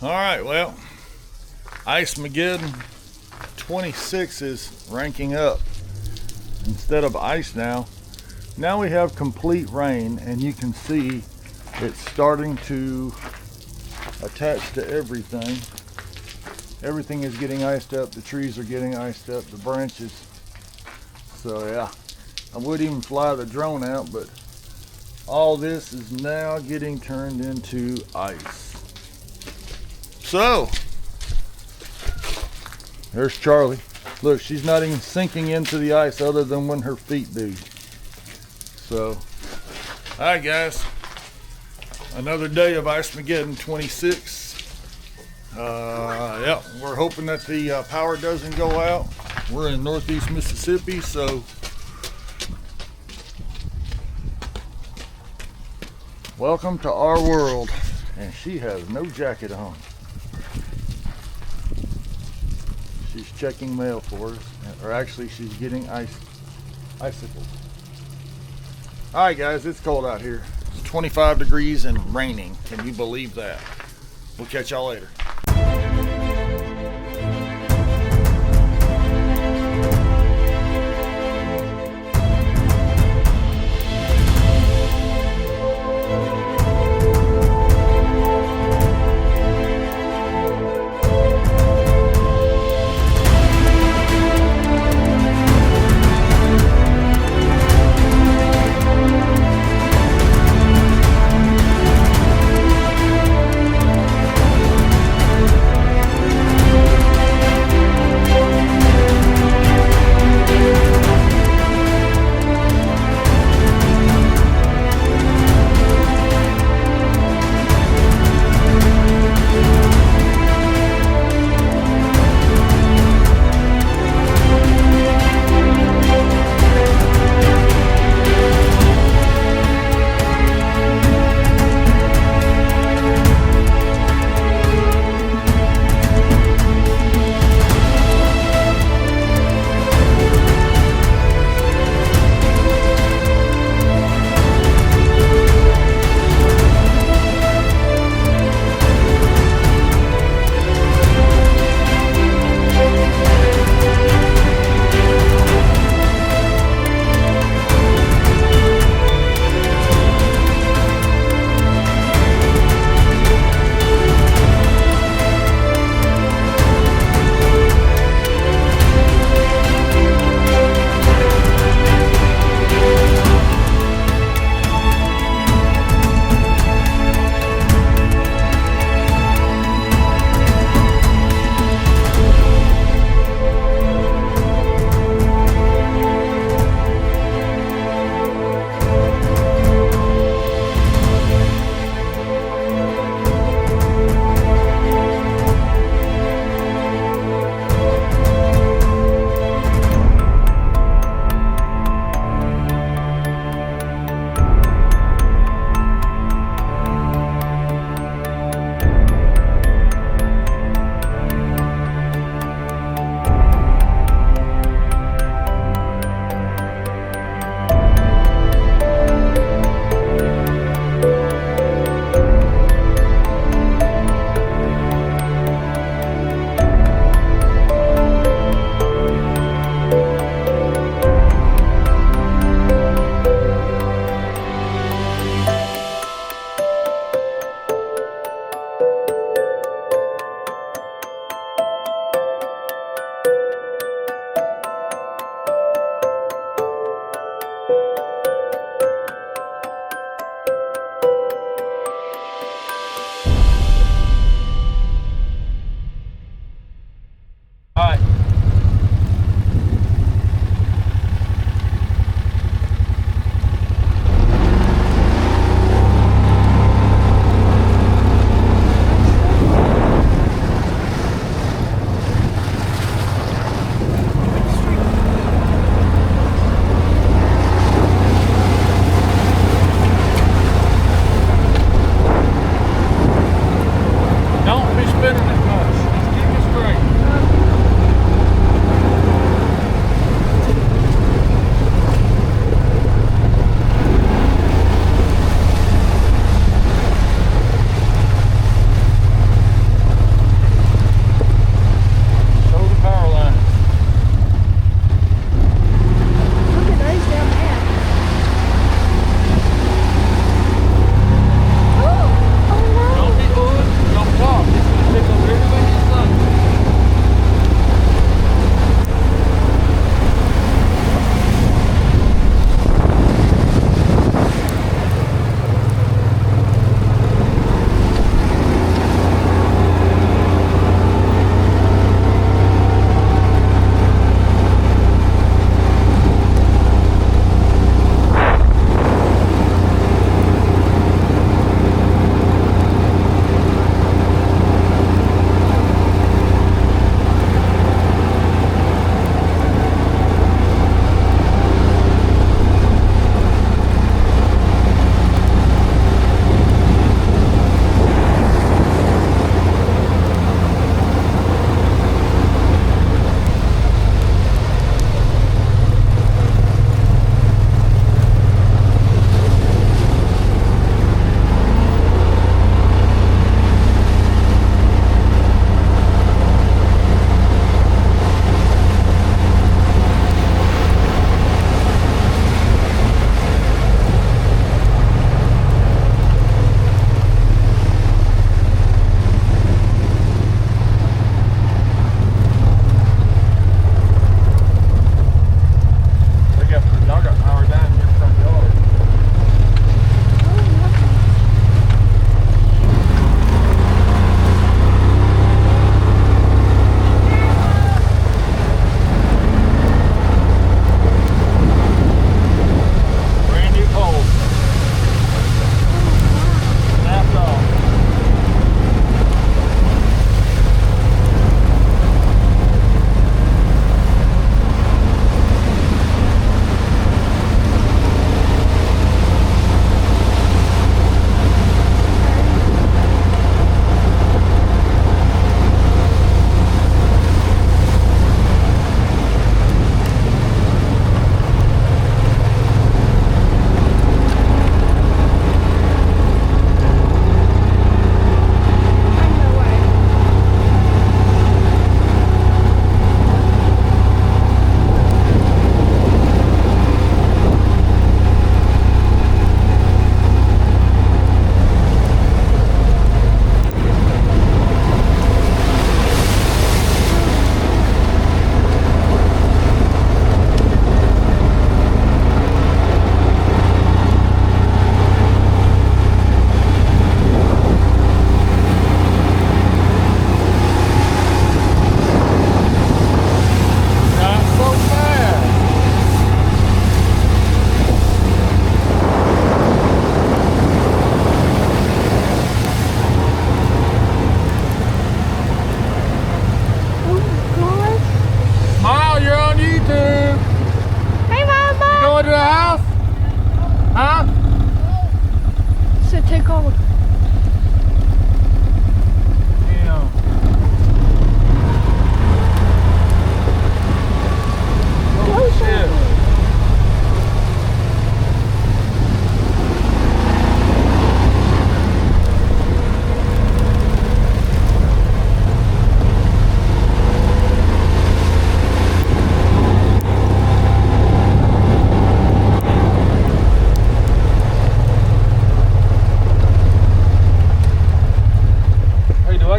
All right, well, Ice-Mageddon 26 is ranking up. Instead of ice now we have complete rain, and you can see it's starting to attach to everything. Everything is getting iced up. The trees are getting iced up, the branches. So yeah, I would even fly the drone out, but all this is now getting turned into ice. So, there's Charlie. Look, she's not even sinking into the ice other than when her feet do. So, alright guys, another day of Ice-Mageddon 26. Yeah, we're hoping that the power doesn't go out. We're in northeast Mississippi, so welcome to our world. And she has no jacket on. She's checking mail for us, or actually she's getting icicles. Alright guys, it's cold out here. It's 25 degrees and raining. Can you believe that? We'll catch y'all later.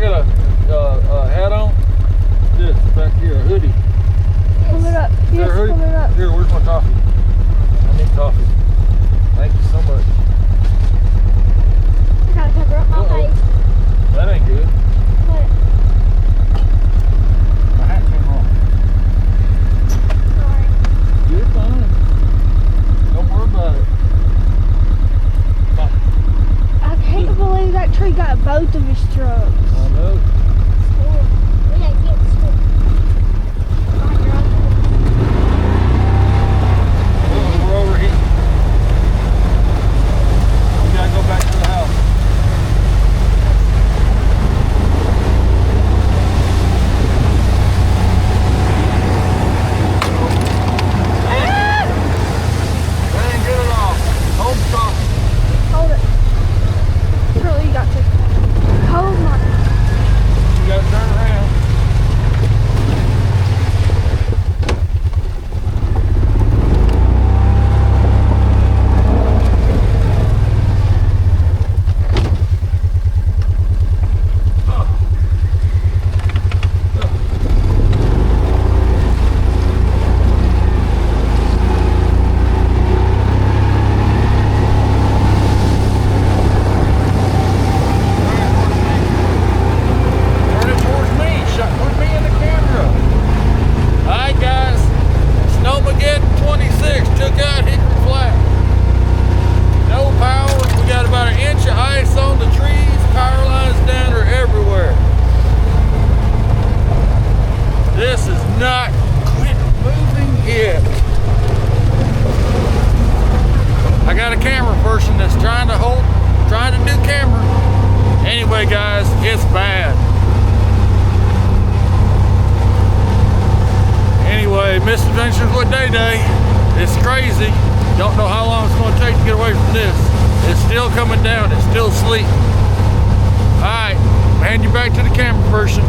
got a hat on. This back here, a hoodie. Pull it up. Is there Yes, a hoodie? pull it up. Here, where's my coffee? I need coffee. Thank you so much. I gotta cover up my Uh-oh. face. That ain't good. But, My hat came off. sorry. You're fine. Don't worry about it. I can't believe that tree got both of his trucks. I know. We gotta get stuff. We're overheating. We gotta go back to the house. That ain't good at all. Hold the coffee. Hold it. Really, you got to. Hold my. You gotta turn around. Turn it towards me. Put me in the camera. Alright guys, Snowmageddon 26 took out Hickory Flat. No power. We got about an inch of ice on the trees. Power lines down are everywhere. This is not quit moving yet. I got a camera person that's trying to do camera. Anyway guys, it's bad. Anyway, misadventures with Day Day. It's crazy. Don't know how long it's going to take to get away from this. It's still coming down. It's still sleet. Alright, hand you back to the camera person.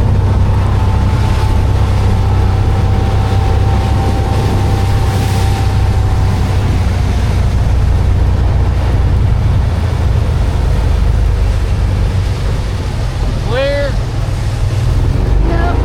Clear. No.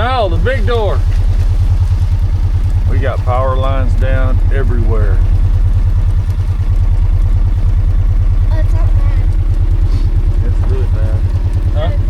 No, the big door. We got power lines down everywhere. Oh, it's not bad. It's really bad. Huh?